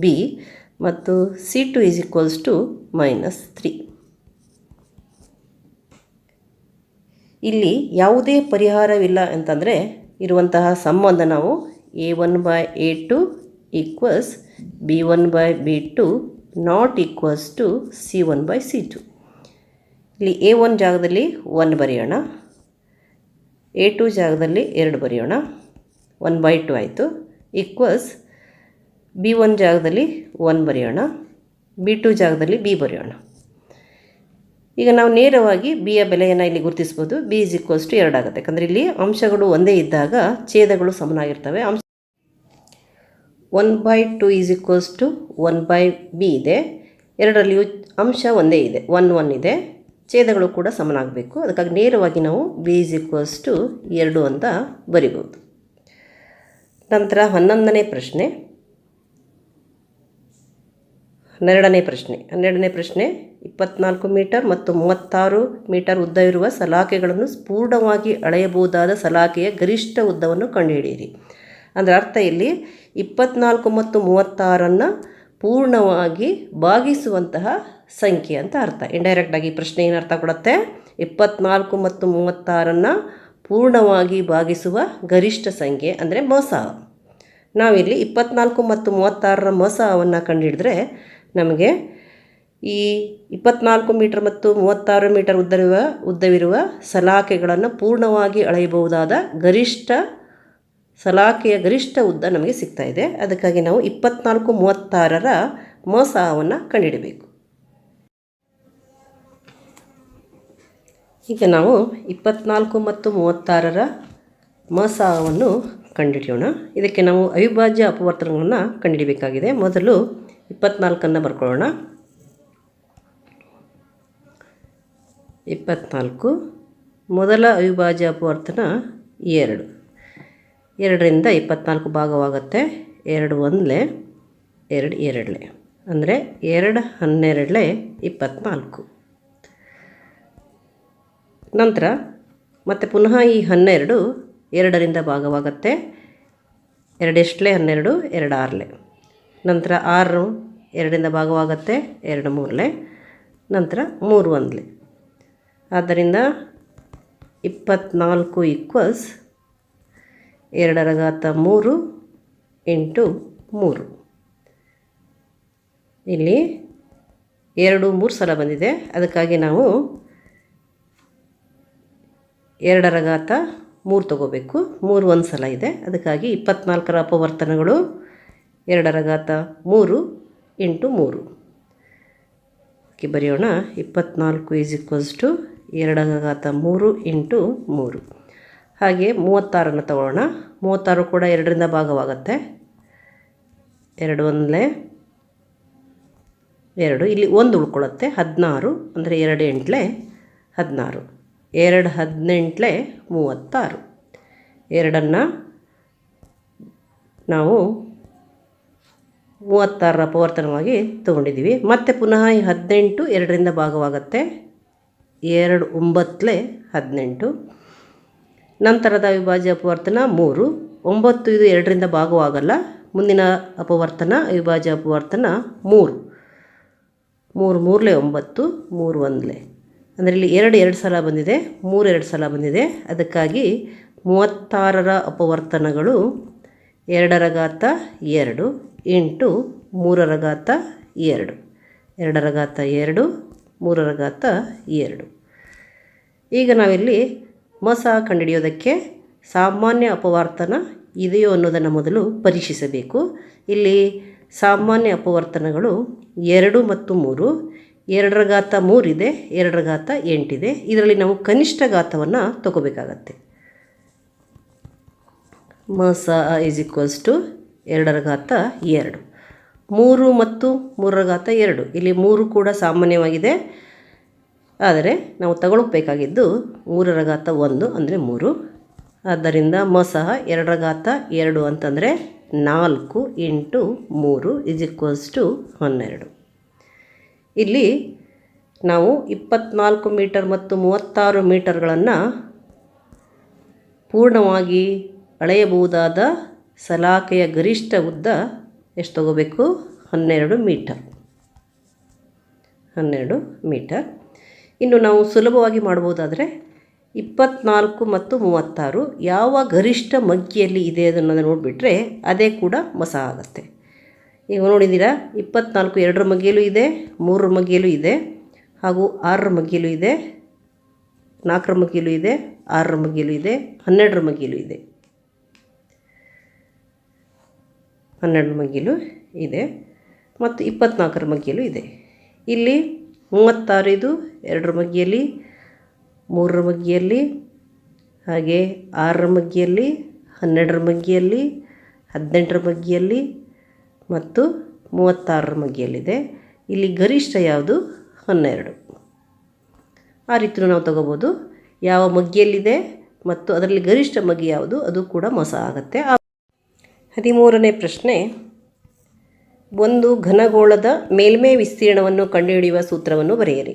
b ಮತ್ತು c2 = -3. ಇಲ್ಲಿ ಯಾವುದೇ ಪರಿಹಾರವಿಲ್ಲ ಅಂತಂದರೆ ಇರುವಂತಹ ಸಂಬಂಧ ನಾವು a1/a2 = b1/b2 ≠ c1/c2. ಇಲ್ಲಿ a1 ಜಾಗದಲ್ಲಿ 1 ಬರೆಯೋಣ, a2 ಜಾಗದಲ್ಲಿ 2 ಬರೆಯೋಣ, 1/2 ಆಯಿತು. b1 ಜಾಗದಲ್ಲಿ 1 ಬರೆಯೋಣ, b2 ಜಾಗದಲ್ಲಿ b ಬರೆಯೋಣ. ಈಗ ನಾವು ನೇರವಾಗಿ b ಯ ಬೆಲೆಯನ್ನು ಇಲ್ಲಿ ಗುರುತಿಸ್ಬೋದು. b = 2 ಆಗುತ್ತೆ, ಯಾಕಂದರೆ ಇಲ್ಲಿ ಅಂಶಗಳು ಒಂದೇ ಇದ್ದಾಗ ಛೇದಗಳು ಸಮನಾಗಿರ್ತವೆ. 1/2 = 1/b ಇದೆ. ಎರಡರಲ್ಲಿಯೂ ಅಂಶ ಒಂದೇ ಇದೆ, 1 ಇದೆ. ಛೇದಗಳು ಕೂಡ ಸಮನಾಗಬೇಕು. ಅದಕ್ಕಾಗಿ ನೇರವಾಗಿ ನಾವು b = 2 ಅಂತ ಬರಿಬೋದು. ನಂತರ 11ನೇ ಪ್ರಶ್ನೆ. 12ನೇ ಪ್ರಶ್ನೆ 24 ಮೀಟರ್ ಮತ್ತು 36 ಮೀಟರ್ ಉದ್ದವಿರುವ ಸಲಾಕೆಗಳನ್ನು ಪೂರ್ಣವಾಗಿ ಅಳೆಯಬಹುದಾದ ಸಲಾಕೆಯ ಗರಿಷ್ಠ ಉದ್ದವನ್ನು ಕಂಡುಹಿಡಿಯಿರಿ. ಅಂದರೆ ಅರ್ಥ ಇಲ್ಲಿ 24 ಮತ್ತು 36ನ್ನು ಪೂರ್ಣವಾಗಿ ಭಾಗಿಸುವಂತಹ ಸಂಖ್ಯೆ ಅಂತ ಅರ್ಥ. ಇಂಡೈರೆಕ್ಟಾಗಿ ಪ್ರಶ್ನೆ ಏನು ಅರ್ಥ ಕೊಡುತ್ತೆ, 24 ಮತ್ತು 36ನ್ನು ಪೂರ್ಣವಾಗಿ ಭಾಗಿಸುವ ಗರಿಷ್ಠ ಸಂಖ್ಯೆ ಅಂದರೆ ಮೊಸಾವ. ನಾವಿಲ್ಲಿ 24 ಮತ್ತು 36ರ ಮೊಸಾವನ್ನು ಕಂಡುಹಿಡಿದ್ರೆ ನಮಗೆ ಈ 24 ಮೀಟರ್ ಮತ್ತು 36 ಮೀಟರ್ ಉದ್ದವಿರುವ ಸಲಾಕೆಗಳನ್ನು ಪೂರ್ಣವಾಗಿ ಅಳೆಯಬಹುದಾದ ಸಲಾಕೆಯ ಗರಿಷ್ಠ ಉದ್ದ ನಮಗೆ ಸಿಗ್ತಾ ಇದೆ. ಅದಕ್ಕಾಗಿ ನಾವು 24, 36ರ ಮೊಸಾವನ್ನು ಕಂಡುಹಿಡಬೇಕು. ಈಗ ನಾವು 24 ಮತ್ತು 36ರ ಮೊಸಾವನ್ನು ಕಂಡುಹಿಡಿಯೋಣ. ಇದಕ್ಕೆ ನಾವು ಅವಿಭಾಜ್ಯ ಅಪವರ್ತನಗಳನ್ನು ಕಂಡುಹಿಡಬೇಕಾಗಿದೆ. ಮೊದಲು 24ಅನ್ನು ಬರ್ಕೊಳ್ಳೋಣ. 24 ಮೊದಲ ಅವಿಭಾಜ್ಯ ಅಪವರ್ತನ 2. 2ರಿಂದ 24 ಭಾಗವಾಗುತ್ತೆ. 2 1 2 2 ಅಂದರೆ 2 12 24. ನಂತರ ಮತ್ತೆ ಪುನಃ ಈ 12 2ರಿಂದ ಭಾಗವಾಗುತ್ತೆ. 2 12 2 6. ನಂತರ 6 2ರಿಂದ ಭಾಗವಾಗುತ್ತೆ. 2 3. ನಂತರ 3 1. ಆದ್ದರಿಂದ 24 = 2^3 × 3. ಇಲ್ಲಿ 2 3 ಸಲ ಬಂದಿದೆ. ಅದಕ್ಕಾಗಿ ನಾವು 2^3 ತಗೋಬೇಕು. 3 1 ಸಲ ಇದೆ. ಅದಕ್ಕಾಗಿ 24ರ ಅಪವರ್ತನಗಳು 2^3 × 3. ಬರೆಯೋಣ. 24 = 2^3 × 3. ಹಾಗೆ 36ಅನ್ನು ತಗೊಳ್ಳೋಣ. 36 ಕೂಡ 2ರಿಂದ ಭಾಗವಾಗುತ್ತೆ. 2 1 2. ಇಲ್ಲಿ 1 ಉಳ್ಕೊಳ್ಳುತ್ತೆ. 16 ಅಂದರೆ 2 8 16. 2 18 36. 2ಅನ್ನು ನಾವು 36ರ ಅಪವರ್ತನವಾಗಿ ತೊಗೊಂಡಿದ್ದೀವಿ. ಮತ್ತು ಪುನಃ ಈ 18 2ರಿಂದ ಭಾಗವಾಗುತ್ತೆ. 2 9 18. ನಂತರದ ಅವಿಭಾಜ್ಯ ಅಪವರ್ತನ 3. 9 ಇದು 2ರಿಂದ ಭಾಗವಾಗಲ್ಲ. ಮುಂದಿನ ಅಪವರ್ತನ ಅವಿಭಾಜ್ಯ ಅಪವರ್ತನ 3. 3 3 9, 3 1 ಅಂದರೆ ಇಲ್ಲಿ 2 ಸಲ ಬಂದಿದೆ, 3 2 ಸಲ ಬಂದಿದೆ. ಅದಕ್ಕಾಗಿ 36ರ ಅಪವರ್ತನಗಳು 2 ರ ಘಾತ 2 ಇಂಟು 3 ರ ಘಾತ 2, 2 ರ ಘಾತ 2, 3 ರ ಘಾತ 2. ಈಗ ನಾವಿಲ್ಲಿ ಮೊಸ ಕಂಡುಹಿಡಿಯೋದಕ್ಕೆ ಸಾಮಾನ್ಯ ಅಪವರ್ತನ ಇದೆಯೋ ಅನ್ನೋದನ್ನು ಮೊದಲು ಪರೀಕ್ಷಿಸಬೇಕು. ಇಲ್ಲಿ ಸಾಮಾನ್ಯ ಅಪವರ್ತನಗಳು 2 ಮತ್ತು 3, 2 ರ ಘಾತ 3 ಇದೆ, 2 ರ ಘಾತ 8 ಇದೆ. ಇದರಲ್ಲಿ ನಾವು ಕನಿಷ್ಠ ಘಾತವನ್ನು ತಗೋಬೇಕಾಗತ್ತೆ. ಮೊಸ ಈಸ್ ಈಕ್ವಲ್ಸ್ ಟು 2 ರ ಘಾತ 2. 3 ಮತ್ತು 3 ರ ಘಾತ 2, ಇಲ್ಲಿ 3 ಕೂಡ ಸಾಮಾನ್ಯವಾಗಿದೆ. ಆದರೆ ನಾವು ತಗೊಳ್ಬೇಕಾಗಿದ್ದು 3 ರ ಘಾತ 1 ಅಂದರೆ 3. ಆದ್ದರಿಂದ ಮೊಸ 2 ರ ಘಾತ 2 ಅಂತಂದರೆ 4 ಇಂಟು 3 ಈಸ್ ಈಕ್ವಲ್ಸ್ ಟು 12. ಇಲ್ಲಿ ನಾವು 24 ಮೀಟರ್ ಮತ್ತು 36 ಮೀಟರ್ಗಳನ್ನು ಪೂರ್ಣವಾಗಿ ಅಳೆಯಬಹುದಾದ ಸಲಾಕೆಯ ಗರಿಷ್ಠ ಉದ್ದ ಎಷ್ಟು ತಗೋಬೇಕು? 12 ಮೀಟರ್. 12 ಮೀಟರ್. ಇನ್ನು ನಾವು ಸುಲಭವಾಗಿ ಮಾಡ್ಬೋದಾದರೆ 24 ಮತ್ತು 36 ಯಾವ ಗರಿಷ್ಠ ಮಗ್ಗಿಯಲ್ಲಿ ಇದೆ ಅದನ್ನು ನೋಡಿಬಿಟ್ರೆ ಅದೇ ಕೂಡ ಮೊಸ ಆಗುತ್ತೆ. ಈಗ ನೋಡಿದ್ದೀರಾ, 24 2ರ ಮಗ್ಗಿಯಲ್ಲೂ ಇದೆ, 3ರ ಮಗ್ಗಿಯಲ್ಲೂ ಇದೆ, ಹಾಗೂ 6ರ ಮಗ್ಗಿಯಲ್ಲೂ ಇದೆ, 4ರ ಮಗ್ಗಿಯಲ್ಲೂ ಇದೆ, 6ರ ಮಗ್ಗಿಯಲ್ಲೂ ಇದೆ, 12ರ ಮಗ್ಗಿಯಲ್ಲೂ ಇದೆ. 12 ಮಗ್ಗಿಲು ಇದೆ ಮತ್ತು 24ರ ಮಗ್ಗಿಯಲ್ಲೂ ಇದೆ. ಇಲ್ಲಿ 36 ಇದು 2ರ ಮಗ್ಗಿಯಲ್ಲಿ, 3ರ ಮಗ್ಗಿಯಲ್ಲಿ, ಹಾಗೆ 6ರ ಮಗ್ಗಿಯಲ್ಲಿ, 12ರ ಮಗ್ಗಿಯಲ್ಲಿ, 18ರ ಮಗ್ಗಿಯಲ್ಲಿ ಮತ್ತು 36ರ ಮಗ್ಗಿಯಲ್ಲಿದೆ. ಇಲ್ಲಿ ಗರಿಷ್ಠ ಯಾವುದು? 12. ಆ ರೀತಿ ನಾವು ತಗೋಬೋದು. ಯಾವ ಮಗ್ಗಿಯಲ್ಲಿದೆ ಮತ್ತು ಅದರಲ್ಲಿ ಗರಿಷ್ಠ ಮಗ್ಗಿ ಯಾವುದು ಅದು ಕೂಡ ಮೊಸ ಆಗುತ್ತೆ. 13ನೇ ಪ್ರಶ್ನೆ, ಒಂದು ಘನಗೋಳದ ಮೇಲ್ಮೈ ವಿಸ್ತೀರ್ಣವನ್ನು ಕಂಡುಹಿಡಿಯುವ ಸೂತ್ರವನ್ನು ಬರೆಯಿರಿ.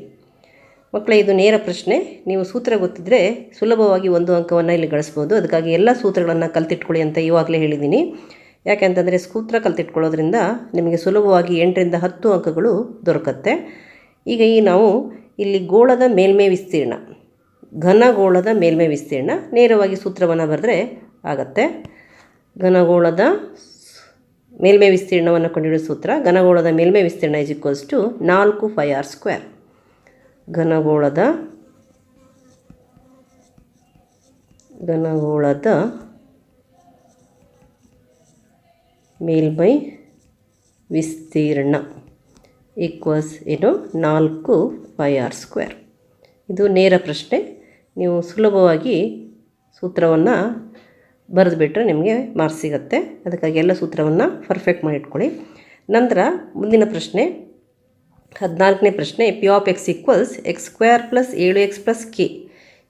ಮಕ್ಕಳೇ, ಇದು ನೇರ ಪ್ರಶ್ನೆ. ನೀವು ಸೂತ್ರ ಗೊತ್ತಿದ್ದರೆ ಸುಲಭವಾಗಿ 1 ಅಂಕವನ್ನು ಇಲ್ಲಿ ಗಳಿಸ್ಬೋದು. ಅದಕ್ಕಾಗಿ ಎಲ್ಲ ಸೂತ್ರಗಳನ್ನು ಕಲ್ತಿಟ್ಕೊಳ್ಳಿ ಅಂತ ಇವಾಗಲೇ ಹೇಳಿದ್ದೀನಿ. ಯಾಕೆಂತಂದರೆ ಸೂತ್ರ ಕಲ್ತಿಟ್ಕೊಳ್ಳೋದ್ರಿಂದ ನಿಮಗೆ ಸುಲಭವಾಗಿ 8ರಿಂದ 10 ಅಂಕಗಳು ದೊರಕತ್ತೆ. ಈಗ ನಾವು ಇಲ್ಲಿ ಗೋಳದ ಮೇಲ್ಮೈ ವಿಸ್ತೀರ್ಣ, ಘನಗೋಳದ ಮೇಲ್ಮೈ ವಿಸ್ತೀರ್ಣ, ನೇರವಾಗಿ ಸೂತ್ರವನ್ನು ಬರೆದ್ರೆ ಆಗತ್ತೆ. ಘನಗೋಳದ ಮೇಲ್ಮೈ ವಿಸ್ತೀರ್ಣವನ್ನು ಕಂಡುಹಿಡಿಯುವ ಸೂತ್ರ, ಘನಗೋಳದ ಮೇಲ್ಮೈ ವಿಸ್ತೀರ್ಣ ಈಸ್ ಈಕ್ವಲ್ಸ್ ಟು 4 πr². ಘನಗೋಳದ ಮೇಲ್ಮೈ ವಿಸ್ತೀರ್ಣ ಈಕ್ವಲ್ಸ್ 4 πr². ಇದು ನೇರ ಪ್ರಶ್ನೆ. ನೀವು ಸುಲಭವಾಗಿ ಸೂತ್ರವನ್ನು ಬರೆದುಬಿಟ್ರೆ ನಿಮಗೆ ಮಾರ್ಕ್ಸ್ ಸಿಗುತ್ತೆ. ಅದಕ್ಕಾಗಿ ಎಲ್ಲ ಸೂತ್ರವನ್ನು ಪರ್ಫೆಕ್ಟ್ ಮಾಡಿಟ್ಕೊಳ್ಳಿ. ನಂತರ ಮುಂದಿನ ಪ್ರಶ್ನೆ 14ನೇ ಪ್ರಶ್ನೆ, P of X equals x² + 7x + k.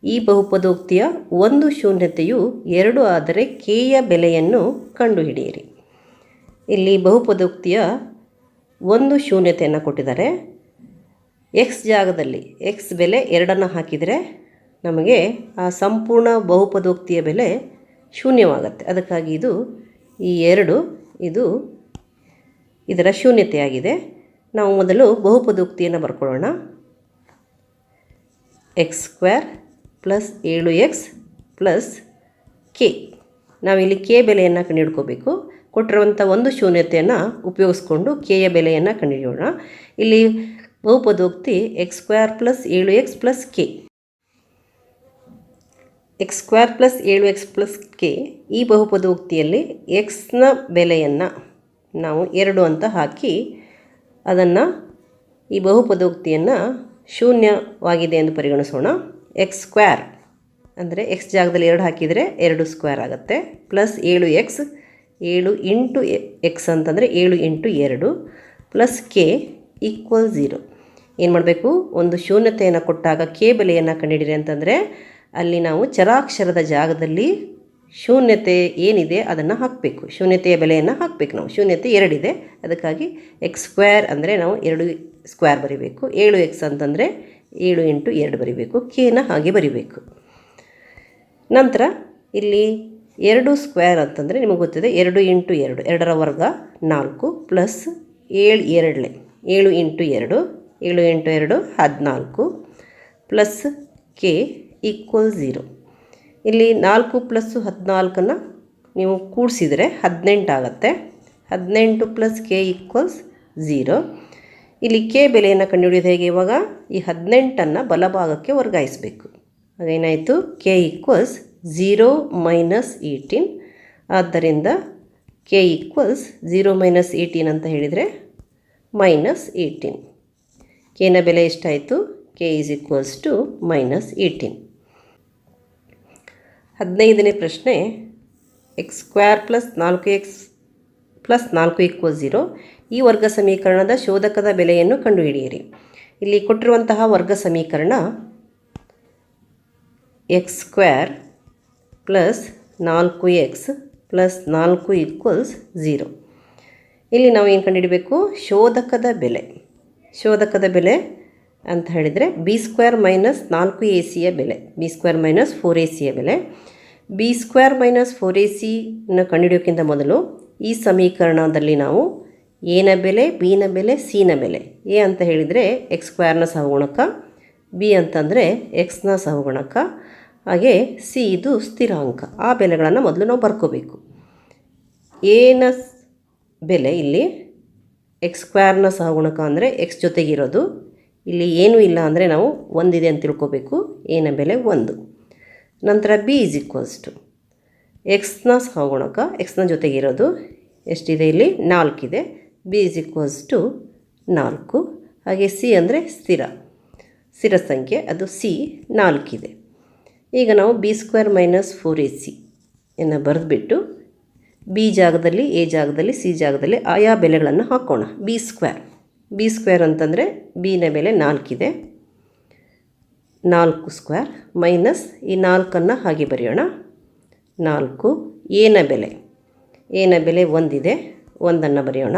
ಈ ಬಹುಪದೋಕ್ತಿಯ ಒಂದು ಶೂನ್ಯತೆಯು 2 ಆದರೆ kಯ ಬೆಲೆಯನ್ನು ಕಂಡುಹಿಡಿಯಿರಿ. ಇಲ್ಲಿ ಬಹುಪದೋಕ್ತಿಯ ಒಂದು ಶೂನ್ಯತೆಯನ್ನು ಕೊಟ್ಟಿದ್ದಾರೆ. x ಜಾಗದಲ್ಲಿ x ಬೆಲೆ 2ಅನ್ನು ಹಾಕಿದರೆ ನಮಗೆ ಆ ಸಂಪೂರ್ಣ ಬಹುಪದೋಕ್ತಿಯ ಬೆಲೆ ಶೂನ್ಯವಾಗುತ್ತೆ. ಅದಕ್ಕಾಗಿ ಈ 2 ಇದು ಇದರ ಶೂನ್ಯತೆಯಾಗಿದೆ. ನಾವು ಮೊದಲು ಬಹುಪದೋಕ್ತಿಯನ್ನು ಬರ್ಕೊಳ್ಳೋಣ. x² + 7x + k. ನಾವಿಲ್ಲಿ k ಬೆಲೆಯನ್ನು ಕಂಡುಹಿಡ್ಕೋಬೇಕು. ಕೊಟ್ಟಿರುವಂಥ ಒಂದು ಶೂನ್ಯತೆಯನ್ನು ಉಪಯೋಗಿಸ್ಕೊಂಡು kಯ ಬೆಲೆಯನ್ನು ಕಂಡುಹಿಡಿಯೋಣ. ಇಲ್ಲಿ ಬಹುಪದೋಕ್ತಿ x² + 7x + k. x² + 7x + k. ಈ ಬಹುಪದೋಕ್ತಿಯಲ್ಲಿ xನ ಬೆಲೆಯನ್ನು ನಾವು 2 ಅಂತ ಹಾಕಿ ಅದನ್ನು ಈ ಬಹುಪದೋಕ್ತಿಯನ್ನು ಶೂನ್ಯವಾಗಿದೆ ಎಂದು ಪರಿಗಣಿಸೋಣ. x² ಅಂದರೆ x ಜಾಗದಲ್ಲಿ 2 ಹಾಕಿದರೆ 2² ಆಗುತ್ತೆ, ಪ್ಲಸ್ 7x, 7 ಇಂಟು x ಅಂತಂದರೆ 7 ಇಂಟು 2 ಪ್ಲಸ್ k ಈಕ್ವಲ್ 0. ಏನು ಮಾಡಬೇಕು? ಒಂದು ಶೂನ್ಯತೆಯನ್ನು ಕೊಟ್ಟಾಗ k ಬೆಲೆಯನ್ನು ಕಂಡುಹಿಡಿರಿ ಅಂತಂದರೆ ಅಲ್ಲಿ ನಾವು ಚರಾಕ್ಷರದ ಜಾಗದಲ್ಲಿ ಶೂನ್ಯತೆ ಏನಿದೆ ಅದನ್ನು ಹಾಕಬೇಕು. ಶೂನ್ಯತೆಯ ಬೆಲೆಯನ್ನು ಹಾಕಬೇಕು. ನಾವು ಶೂನ್ಯತೆ 2 ಇದೆ, ಅದಕ್ಕಾಗಿ x² ಅಂದರೆ ನಾವು 2² ಬರಿಬೇಕು. 7x ಅಂತಂದರೆ 7 ಇಂಟು 2 ಬರಿಬೇಕು. kನ ಹಾಗೆ ಬರಿಬೇಕು. ನಂತರ ಇಲ್ಲಿ 2 ಸ್ಕ್ವೇರ್ ಅಂತಂದರೆ ನಿಮಗೆ ಗೊತ್ತಿದೆ 2 ಇಂಟು 2 2ರ ವರ್ಗ 4 plus 7 2 7 into 2 7 into 2 14 plus K equal 0. ಇಲ್ಲಿ 4 ಪ್ಲಸ್ಸು 14ನ್ನು ನೀವು ಕೂಡಿಸಿದರೆ 18 ಆಗುತ್ತೆ. 18 ಪ್ಲಸ್ ಕೆ ಈಕ್ವಲ್ಸ್ 0. ಇಲ್ಲಿ ಕೆ ಬೆಲೆಯನ್ನು ಕಂಡುಹಿಡಿಯೋದು ಹೇಗೆ? ಇವಾಗ ಈ 18ನ್ನು ಬಲಭಾಗಕ್ಕೆ ವರ್ಗಾಯಿಸಬೇಕು. ಅದೇನಾಯಿತು? K equals 0 minus 18. ಆದ್ದರಿಂದ ಕೆ ಈಕ್ವಲ್ಸ್ 0 ಮೈನಸ್ 18 ಅಂತ ಹೇಳಿದರೆ ಮೈನಸ್ 18. ಕೆನ ಬೆಲೆ ಎಷ್ಟಾಯಿತು? K is equals to minus 18. 15ನೇ ಪ್ರಶ್ನೆ, X square plus 4x plus 4 equal 0 ಈ ವರ್ಗ ಸಮೀಕರಣದ ಶೋಧಕದ ಬೆಲೆಯನ್ನು ಕಂಡುಹಿಡಿಯಿರಿ. ಇಲ್ಲಿ ಕೊಟ್ಟಿರುವಂತಹ ವರ್ಗ ಸಮೀಕರಣ X square plus 4x plus 4 equals 0. ಇಲ್ಲಿ ನಾವು ಏನು ಕಂಡುಹಿಡಬೇಕು? ಶೋಧಕದ ಬೆಲೆ. ಶೋಧಕದ ಬೆಲೆ ಅಂತ ಹೇಳಿದರೆ ಬಿ ಸ್ಕ್ವೇರ್ ಮೈನಸ್ 4ac ಬೆಲೆ, ಬಿ ಸ್ಕ್ವೇರ್ ಮೈನಸ್ 4ac ಬೆಲೆ. ಬಿ ಸ್ಕ್ವೇರ್ ಮೈನಸ್ 4ac ಕಂಡುಹಿಡಿಯೋಕ್ಕಿಂತ ಮೊದಲು ಈ ಸಮೀಕರಣದಲ್ಲಿ ನಾವು ಎನ ಬೆಲೆ, ಬಿನ ಬೆಲೆ, ಸಿನ ಬೆಲೆ. ಎ ಅಂತ ಹೇಳಿದರೆ ಎಕ್ಸ್ ಸ್ಕ್ವೇರ್ನ ಸಹಗುಣಕ, ಬಿ ಅಂತಂದರೆ ಎಕ್ಸ್ನ ಸಹಗುಣಕ, ಹಾಗೆ ಸಿ ಇದು ಸ್ಥಿರಾಂಕ. ಆ ಬೆಲೆಗಳನ್ನು ಮೊದಲು ನಾವು ಬರ್ಕೋಬೇಕು. ಎನ ಬೆಲೆ ಇಲ್ಲಿ ಎಕ್ಸ್ ಸ್ಕ್ವೇರ್ನ ಸಹಗುಣಕ ಅಂದರೆ ಎಕ್ಸ್ ಜೊತೆಗಿರೋದು. ಇಲ್ಲಿ ಏನೂ ಇಲ್ಲ ಅಂದರೆ ನಾವು ಒಂದಿದೆ ಅಂತ ತಿಳ್ಕೊಬೇಕು. ಎನ ಬೆಲೆ 1. ನಂತರ ಬಿ ಈಸ್ ಈಕ್ವಲ್ಸ್ ಟು ಎಕ್ಸ್ನ ಸಹಗುಣಕ, ಎಕ್ಸ್ನ ಜೊತೆಗಿರೋದು ಎಷ್ಟಿದೆ? ಇಲ್ಲಿ 4 ಇದೆ. B is equals to 4. ಹಾಗೆ ಸಿ ಅಂದರೆ ಸ್ಥಿರ ಸಂಖ್ಯೆ, ಅದು ಸಿ 4 ಇದೆ. ಈಗ ನಾವು ಬಿ ಸ್ಕ್ವೇರ್ ಮೈನಸ್ 4ac ಎನ್ನು ಬರೆದುಬಿಟ್ಟು ಬಿ ಜಾಗದಲ್ಲಿ, ಎ ಜಾಗದಲ್ಲಿ, ಸಿ ಜಾಗದಲ್ಲಿ ಆಯಾ ಬೆಲೆಗಳನ್ನು ಹಾಕೋಣ. ಬಿ ಸ್ಕ್ವೇರ್ ಅಂತಂದರೆ ಬಿನ ಬೆಲೆ 4 ಇದೆ, 4 ಸ್ಕ್ವೇರ್ ಮೈನಸ್ ಈ 4ನ್ನು ಹಾಗೆ ಬರೆಯೋಣ. 4 ಎನ ಬೆಲೆ 1 ಇದೆ, 1ನ್ನು ಬರೆಯೋಣ.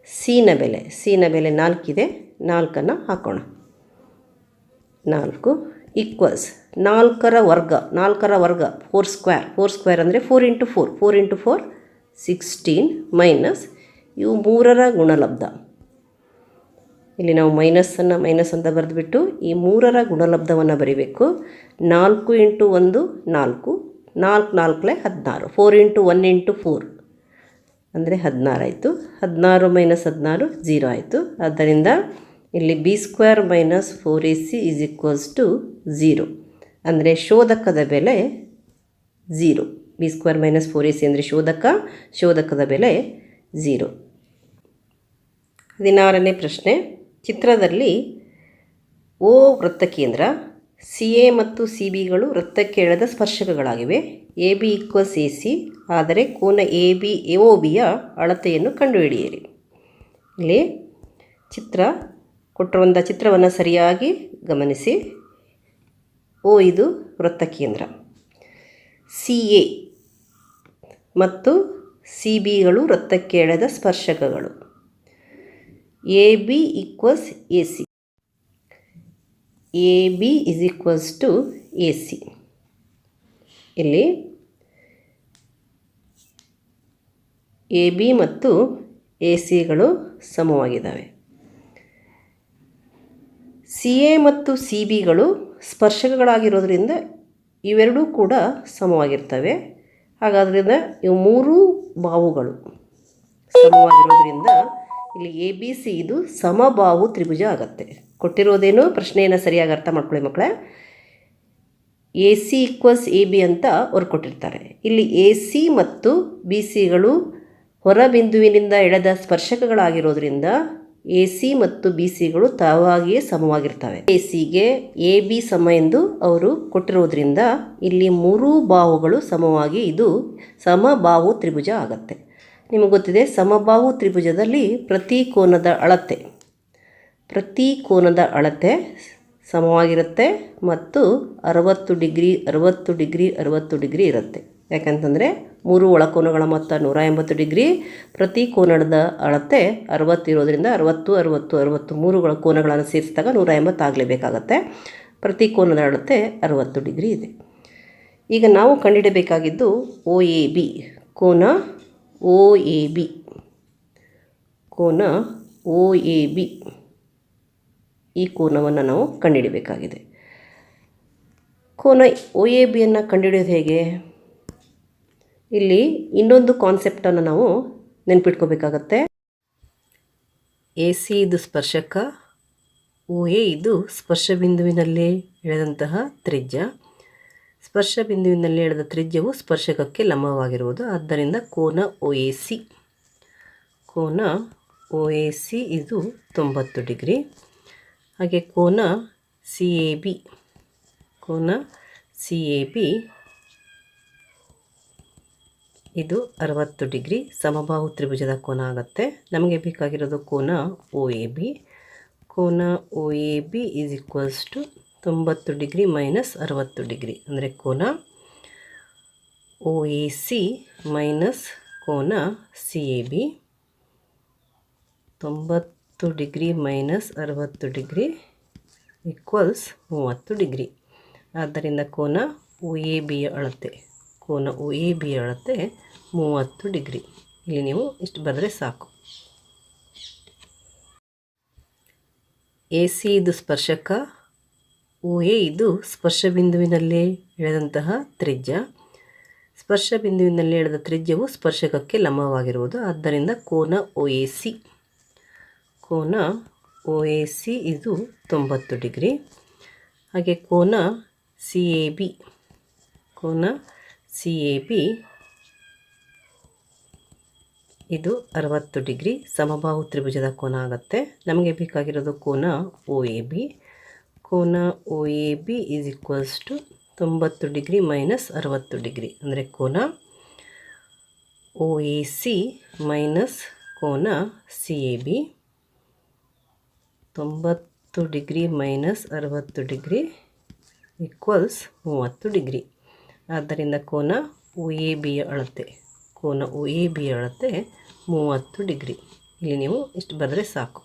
ಸಿನ ಬೆಲೆ 4 ಇದೆ, 4ನ್ನು ಹಾಕೋಣ. 4 ಈಕ್ವಲ್ಸ್ 4ರ ವರ್ಗ 4 ಸ್ಕ್ವೇರ್ ಅಂದರೆ 4 ಇಂಟು 4 16 ಮೈನಸ್ ಇವು 3ರ ಗುಣಲಬ್ಧ. ಇಲ್ಲಿ ನಾವು ಮೈನಸ್ ಅಂತ ಬರೆದುಬಿಟ್ಟು ಈ 3ರ ಗುಣಲಬ್ಧವನ್ನು ಬರೀಬೇಕು. 4 ಇಂಟು 1 4, 4 4 16, 4 ಇಂಟು 1 ಇಂಟು 4 ಅಂದರೆ 16 ಆಯಿತು. 16 ಮೈನಸ್ 16 0 ಆಯಿತು. ಆದ್ದರಿಂದ ಇಲ್ಲಿ B square minus 4ac is equals to 0. ಅಂದರೆ ಶೋಧಕದ ಬೆಲೆ 0. ಬಿ ಸ್ಕ್ವೇರ್ ಮೈನಸ್ 4ac ಅಂದರೆ ಶೋಧಕದ ಬೆಲೆ 0. 16ನೇ ಪ್ರಶ್ನೆ, ಚಿತ್ರದಲ್ಲಿ ಓ ವೃತ್ತಕೇಂದ್ರ, ಸಿ ಎ ಮತ್ತು ಸಿ ಬಿಗಳು ವೃತ್ತಕ್ಕೆ ಎಳೆದ ಸ್ಪರ್ಶಕಗಳಾಗಿವೆ. A B equals A C ಆದರೆ ಕೋನ ಎ ಬಿ ಒ ಬಿಯ ಅಳತೆಯನ್ನು ಕಂಡುಹಿಡಿಯಿರಿ. ಇಲ್ಲಿ ಕೊಟ್ಟಿರುವಂಥ ಚಿತ್ರವನ್ನು ಸರಿಯಾಗಿ ಗಮನಿಸಿ. ಓ ಇದು ವೃತ್ತಕೇಂದ್ರ, ಸಿ ಎ ಮತ್ತು ಸಿ ಬಿಗಳು ವೃತ್ತಕ್ಕೆ ಎಳೆದ ಸ್ಪರ್ಶಕಗಳು. A B equals A C, A B is equals to A C. ಇಲ್ಲಿ ಎ ಬಿ ಮತ್ತು ಎ ಸಿಗಳು ಸಮವಾಗಿದ್ದಾವೆ. ಸಿ ಎ ಮತ್ತು ಸಿ ಬಿಗಳು ಸ್ಪರ್ಶಕಗಳಾಗಿರೋದ್ರಿಂದ ಇವೆರಡೂ ಕೂಡ ಸಮವಾಗಿರ್ತವೆ. ಹಾಗಾದ್ರಿಂದ ಇವು 3 ಬಾಹುಗಳು ಸಮವಾಗಿರೋದ್ರಿಂದ ಇಲ್ಲಿ ಎ ಬಿ ಸಿ ಇದು ಸಮಬಾಹು ತ್ರಿಭುಜ ಆಗುತ್ತೆ. ಕೊಟ್ಟಿರೋದೇನು ಪ್ರಶ್ನೆಯನ್ನು ಸರಿಯಾಗಿ ಅರ್ಥ ಮಾಡ್ಕೊಳ್ಳಿ ಮಕ್ಕಳೇ. A C equals A B ಅಂತ ಅವ್ರು ಕೊಟ್ಟಿರ್ತಾರೆ. ಇಲ್ಲಿ ಎ ಸಿ ಮತ್ತು ಬಿ ಸಿಗಳು ಹೊರಬಿಂದುವಿನಿಂದ ಎಳೆದ ಸ್ಪರ್ಶಕಗಳಾಗಿರೋದ್ರಿಂದ ಎ ಸಿ ಮತ್ತು ಬಿ ಸಿಗಳು ತಾವಾಗಿಯೇ ಸಮವಾಗಿರ್ತವೆ. ಎ ಸಿಗೆ ಎ ಬಿ ಸಮ ಎಂದು ಅವರು ಕೊಟ್ಟಿರೋದ್ರಿಂದ ಇಲ್ಲಿ 3 ಬಾಹುಗಳು ಸಮವಾಗಿ ಇದು ಸಮಬಾಹು ತ್ರಿಭುಜ ಆಗುತ್ತೆ. ನಿಮಗೆ ಗೊತ್ತಿದೆ ಸಮಬಾಹು ತ್ರಿಭುಜದಲ್ಲಿ ಪ್ರತಿ ಕೋನದ ಅಳತೆ ಸಮವಾಗಿರುತ್ತೆ ಮತ್ತು 60 ಡಿಗ್ರಿ 60 ಡಿಗ್ರಿ 60 ಡಿಗ್ರಿ ಇರುತ್ತೆ. ಯಾಕಂತಂದರೆ 3 ಒಳಕೋನಗಳ ಮೊತ್ತ 180 ಡಿಗ್ರಿ, ಪ್ರತಿ ಕೋನದ ಅಳತೆ 60 ಇರೋದ್ರಿಂದ 60 60 60 3 ಕೋನಗಳನ್ನು ಸೇರಿಸಿದಾಗ 180 ಆಗಲೇಬೇಕಾಗತ್ತೆ. ಪ್ರತಿ ಕೋನದ ಅಳತೆ 60 ಡಿಗ್ರಿ ಇದೆ. ಈಗ ನಾವು ಕಂಡುಹಿಡಬೇಕಾಗಿದ್ದು ಒ ಎ ಬಿ, ಕೋನ ಒ ಎ ಬಿ, ಕೋನ ಒ ಎ ಬಿ. ಈ ಕೋನವನ್ನು ನಾವು ಕಂಡುಹಿಡಬೇಕಾಗಿದೆ. ಕೋನ ಒ ಎ ಬಿಯನ್ನು ಕಂಡುಹಿಡಿಯೋದು ಹೇಗೆ? ಇಲ್ಲಿ ಇನ್ನೊಂದು ಕಾನ್ಸೆಪ್ಟನ್ನು ನಾವು ನೆನ್ಪಿಟ್ಕೋಬೇಕಾಗತ್ತೆ. ಎ ಸಿ ಇದು ಸ್ಪರ್ಶಕ, ಒ ಎ ಇದು ಸ್ಪರ್ಶ ಬಿಂದುವಿನಲ್ಲಿ ಎಳೆದಂತಹ ತ್ರಿಜ್ಯ. ಸ್ಪರ್ಶ ಬಿಂದುವಿನಲ್ಲಿ ಎಳೆದ ತ್ರಿಜ್ಯವು ಸ್ಪರ್ಶಕಕ್ಕೆ ಲಂಬವಾಗಿರುವುದು. ಆದ್ದರಿಂದ ಕೋನ ಒ ಎ ಸಿ, ಕೋನ ಒ ಎ ಸಿ ಇದು 90 ಡಿಗ್ರಿ. ಹಾಗೆ ಕೋನ ಸಿ ಎ ಬಿ, ಕೋನ ಸಿ ಎ ಬಿ ಇದು 60 ಡಿಗ್ರಿ. ಸಮಬಾಹು ತ್ರಿಭುಜದ ಕೋನ ಆಗುತ್ತೆ. ನಮಗೆ ಬೇಕಾಗಿರೋದು ಕೋನ ಒ ಎ ಬಿ. ಕೋನ O A B is equals to 90 degree minus 60 degree, ಅಂದರೆ ಕೋನ ಒ ಎ ಸಿ ಮೈನಸ್ ಕೋನ C A B. 90 degree minus 60 degree equals 30 degree. ಆದ್ದರಿಂದ ಕೋನ ಒ ಎ ಬಿಯ ಅಳತೆ, ಕೋನ ಒ ಎ ಬಿಯ ಅಳತೆ 30 ಡಿಗ್ರಿ. ಇಲ್ಲಿ ನೀವು ಇಷ್ಟು ಬರೆದ್ರೆ ಸಾಕು. ಎ ಸಿ ಇದು ಸ್ಪರ್ಶಕ, ಒ ಎ ಇದು ಸ್ಪರ್ಶ ಬಿಂದುವಿನಲ್ಲಿ ಎಳೆದಂತಹ ತ್ರಿಜ್ಯ. ಸ್ಪರ್ಶ ಬಿಂದುವಿನಲ್ಲಿ ಎಳೆದ ತ್ರಿಜ್ಯವು ಸ್ಪರ್ಶಕಕ್ಕೆ ಲಂಬವಾಗಿರುವುದು. ಆದ್ದರಿಂದ ಕೋನ ಒ ಎ ಸಿ, ಕೋನ ಒ ಎ ಸಿ ಇದು 90 ಡಿಗ್ರಿ. ಹಾಗೆ ಕೋನ ಸಿ ಎ ಬಿ, ಕೋನ ಸಿ ಎ ಬಿ ಇದು 60 ಡಿಗ್ರಿ. ಸಮಬಾಹು ತ್ರಿಭುಜದ ಕೋನ ಆಗುತ್ತೆ. ನಮಗೆ ಬೇಕಾಗಿರೋದು ಕೋನ ಒ ಎ ಬಿ. ಕೋನ O A B is equals to 90 degree minus 60 degree, ಅಂದರೆ ಕೋನ ಒ ಎ ಸಿ ಮೈನಸ್ ಕೋನ C A B. 90 degree minus 60 degree equals 30 degree. ಆದ್ದರಿಂದ ಕೋನ ಒ ಎ ಬಿಯ ಅಳತೆ, ಕೋನ ಒ ಎ ಬಿಯ ಅಳತೆ 30 ಡಿಗ್ರಿ. ಇಲ್ಲಿ ನೀವು ಇಷ್ಟು ಬರೆದ್ರೆ ಸಾಕು.